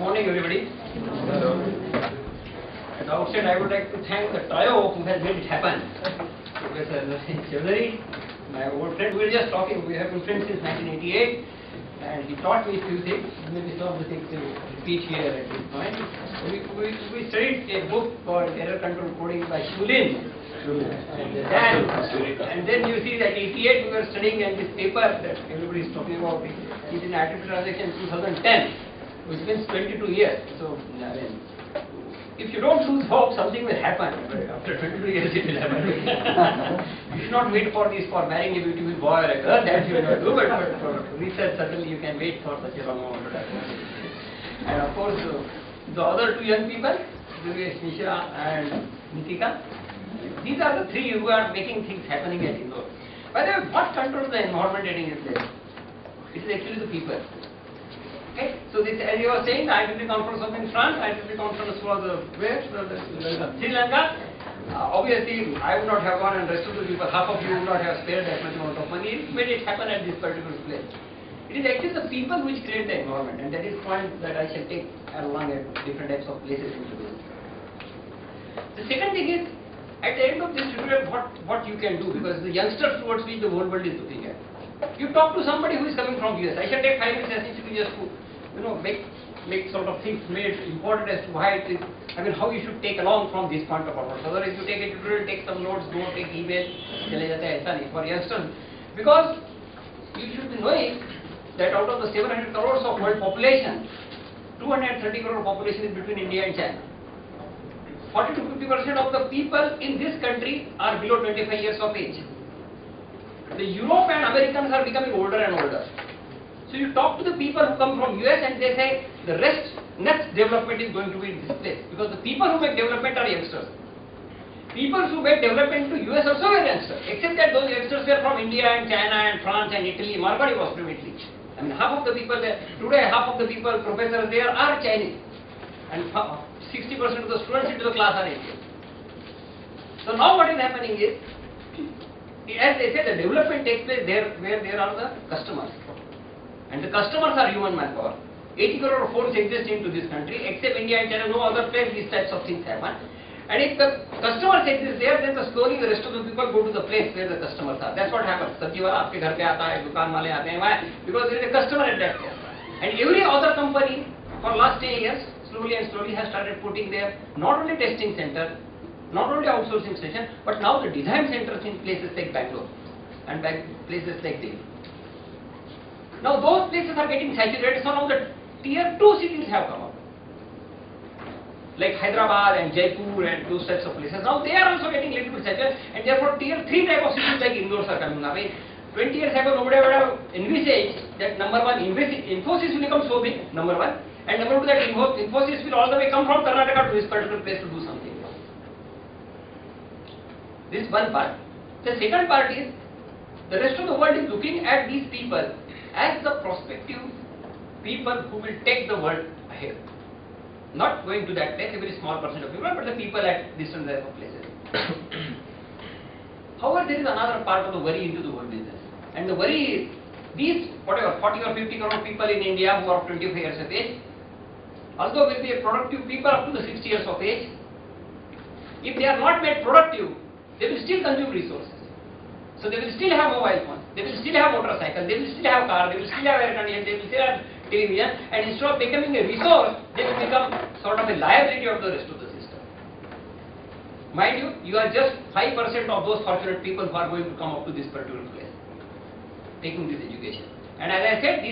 morning, everybody. Hello. At the outset, I would like to thank the trio who has made it happen. Professor Chaudhary, my old friend, we were just talking, we have been friends since 1988, and he taught me a few things. Maybe some of the things to repeat here at this point. We studied a book called Error Control Coding by Shulin. And then you see that 88 we were studying, and this paper that everybody is talking about is in Attribute Transaction 2010, which means 22 years. So, I mean, if you don't lose hope, something will happen. After 22 years, it will happen. You should not wait for this for marrying a beautiful boy or a girl. That you will not do, but for research, certainly you can wait for such a long amount of time. And of course, the other two young people, Durgesh Mishra and Nitika, these are the three who are making things happening at Indore. By the way, what controls the environment at Indore? It is actually the people. Okay, so this, as you were saying, the IEEE conference was in France, IEEE conference was where? Sri Lanka. Obviously, I would not have gone, and rest of the people, half of you would not have spared that much amount of money. It made it happen at this particular place. It is actually the people which create the environment, and that is point that I shall take along at different types of places into this. The second thing is, at the end of this tutorial, what you can do, because the youngsters towards which the whole world is looking at. You talk to somebody who is coming from US. I shall take 5 minutes essentially just to, make sort of things made important as to why it is, how you should take along from this point of onwards. Otherwise, you take a tutorial, take some notes, don't take email, for youngsters. Because you should be knowing that out of the 700 crores of world population, 230 crore population is between India and China. 40 to 50% of the people in this country are below 25 years of age. The Europe and Americans are becoming older and older. So you talk to the people who come from US and they say the next development is going to be in this place. Because the people who make development are youngsters. People who make development to US also were youngsters. Except that those youngsters were from India and China and France and Italy. Marwari was primarily. Half of the people there, today half of the people, professors there are Chinese. And 60% of the students into the class are Indian. So now what is happening is, as they say, the development takes place there where there are the customers. And the customers are human manpower. 80 crore force exists into this country, except India and China, no other place these types of things happen. And if the customers exist there, then slowly the rest of the people go to the place where the customers are. That's what happens. Sabji wala aapke ghar pe aata hai, dukaan wale aate hain. Why? Because there is a customer at that place. And every other company for last 10 years, slowly and slowly has started putting their not only testing center, not only outsourcing station, but now the design centers in places like Bangalore and places like Delhi. Now those places are getting saturated, so now the tier 2 cities have come up. Like Hyderabad and Jaipur and those types of places. Now they are also getting little bit saturated, and therefore tier 3 type of cities like Indore are coming up. 20 years ago, nobody would have envisaged that number one, Infosys will become so big, number one. And number two, that Infosys will all the way come from Karnataka to this particular place to do something. This is one part. The second part is, the rest of the world is looking at these people as the prospective people who will take the world ahead. Not going to that place, a very small percent of people, but the people at distant type of places. However, there is another part of the worry into the whole business. And the worry is, these, 40 or 50 crore people in India who are 25 years of age, although will be a productive people up to the 60 years of age, if they are not made productive, they will still consume resources. So they will still have mobile phones, they will still have motorcycles, they will still have cars, they will still have air conditioning, they will still have television, and instead of becoming a resource, they will become sort of a liability of the rest of the system. Mind you, you are just 5% of those fortunate people who are going to come up to this particular place, taking this education. And as I said, these